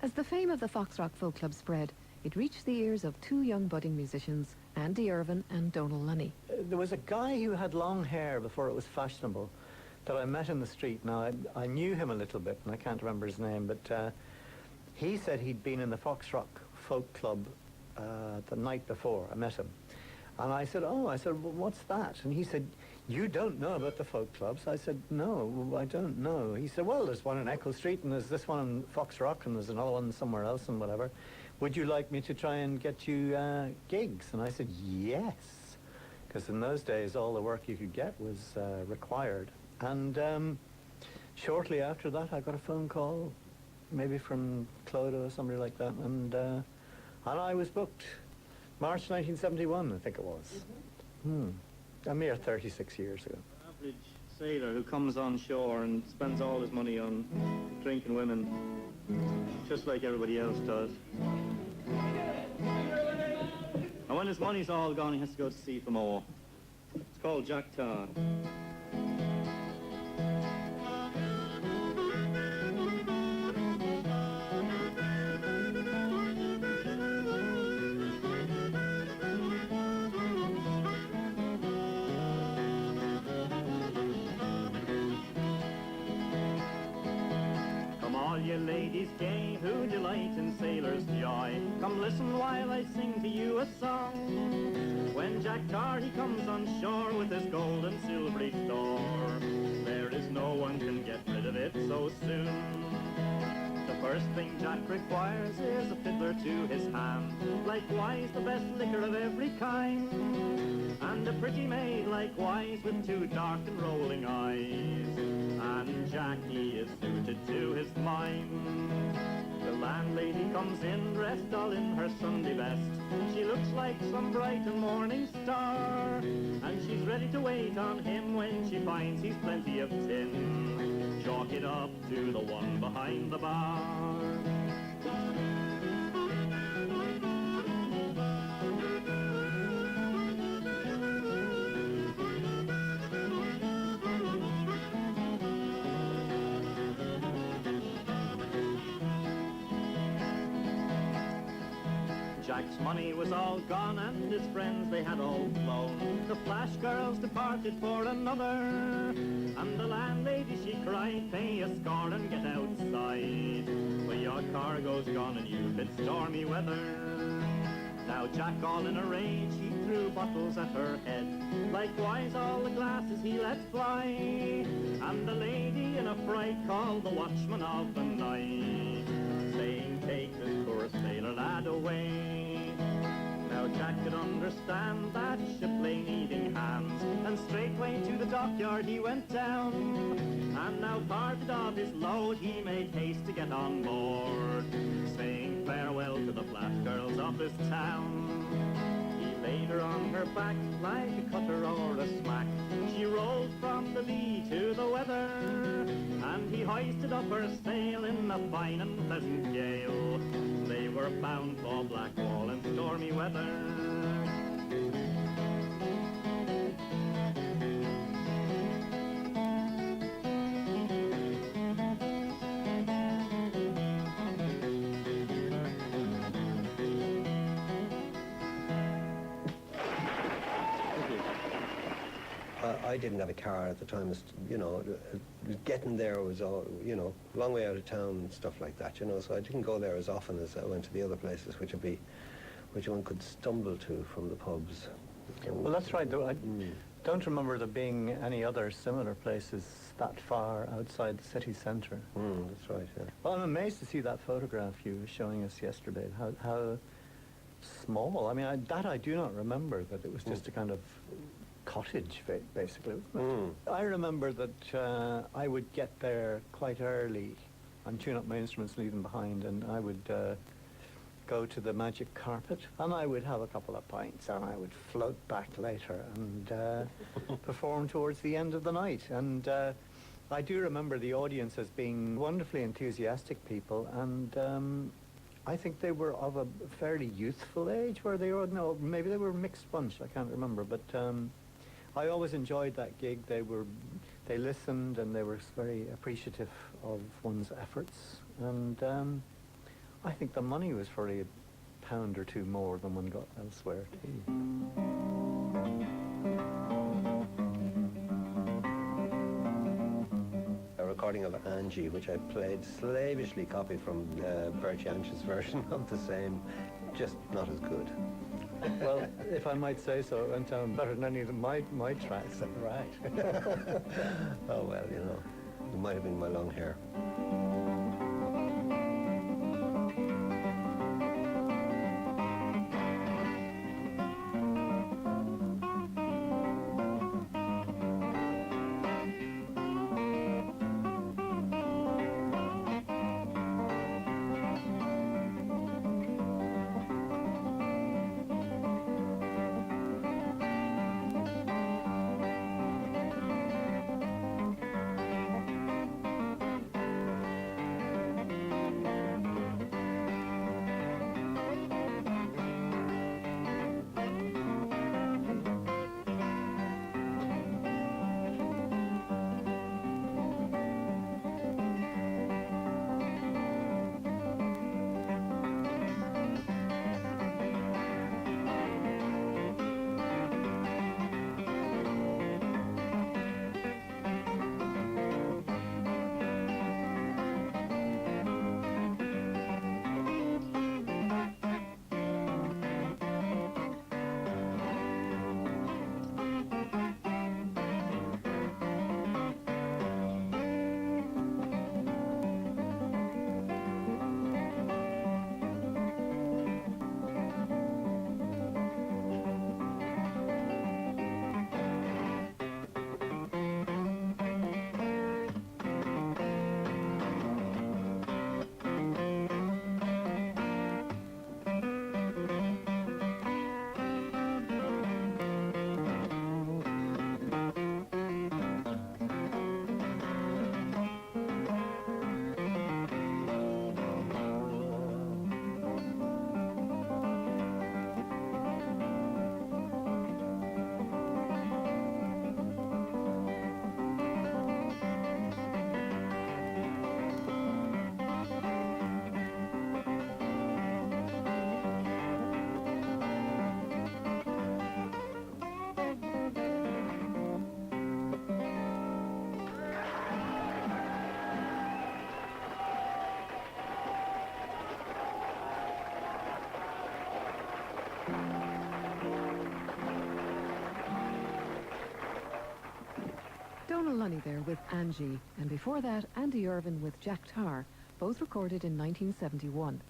As the fame of the Foxrock Folk Club spread, it reached the ears of two young budding musicians, Angie Irvine and Donal Lunny. There was a guy who had long hair before it was fashionable that I met in the street. Now, I knew him a little bit, and I can't remember his name, but he said he'd been in the Foxrock Folk Club the night before I met him. And I said, well, what's that? And he said, you don't know about the folk clubs? I said, no, I don't know. He said, well, there's one in Eccles Street, and there's this one in Foxrock, and there's another one somewhere else, and whatever. Would you like me to try and get you gigs? And I said, yes. Because in those days, all the work you could get was required. And shortly after that, I got a phone call, maybe from Clodagh or somebody like that, and I was booked. March 1971, I think it was. A mere 36 years ago. Average sailor who comes on shore and spends all his money on drinking women, just like everybody else does. And when his money's all gone, he has to go to sea for more. It's called Jack Tar. Ladies gay who delight in sailors' joy, come listen while I sing to you a song. When Jack Tar he comes on shore with his gold and silvery store, there is no one can get rid of it so soon. The first thing Jack requires is a fiddler to his hand, likewise the best liquor of every kind, and a pretty maid likewise with two dark and rolling eyes, and Jack he is suited to his mind. The landlady comes in dressed all in her Sunday best. She looks like some bright and morning star, and she's ready to wait on him when she finds he's plenty of tin. Chalk it up to the one behind the bar. Jack's money was all gone and his friends they had all flown. The flash girls departed for another, and the landlady she cried, pay a score and get outside, for your cargo's gone and you've hit stormy weather. Now Jack all in a rage, he threw bottles at her head, likewise all the glasses he let fly, and the lady in a fright called the watchman of the night, saying take this poor sailor lad away. Now Jack could understand that ship lay needing hands, and straightway to the dockyard he went down, and now parted of his load he made haste to get on board, saying farewell to the flash girls of this town. He laid her on her back like a cutter or a smack. She rolled from the lee to the weather, and he hoisted up her sail in a fine and pleasant gale. They were bound for Blackwall in stormy weather. I didn't have a car at the time, you know, getting there was all, you know, a long way out of town and stuff like that, you know, so I didn't go there as often as I went to the other places, which one could stumble to from the pubs. Well, that's right, though. I don't remember there being any other similar places that far outside the city centre. That's right, yeah. Well, I'm amazed to see that photograph you were showing us yesterday, how small. I mean, I do not remember that it was just a kind of cottage, basically. I remember that I would get there quite early and tune up my instruments, leave them behind, and I would go to the magic carpet, and I would have a couple of pints, and I would float back later and perform towards the end of the night. And I do remember the audience as being wonderfully enthusiastic people, and I think they were of a fairly youthful age, where they were, no, maybe they were a mixed bunch, I can't remember, but I always enjoyed that gig. They listened and they were very appreciative of one's efforts, and I think the money was probably a pound or two more than one got elsewhere too. A recording of Angie, which I played slavishly copied from Bertie Ange's version of the same, just not as good. Well, if I might say so, it went down better than any of my tracks. Right. Oh well, you know, it might have been my long hair. Donal Lunny there with Angie, and before that, Andy Irvine with Jack Tar, both recorded in 1971.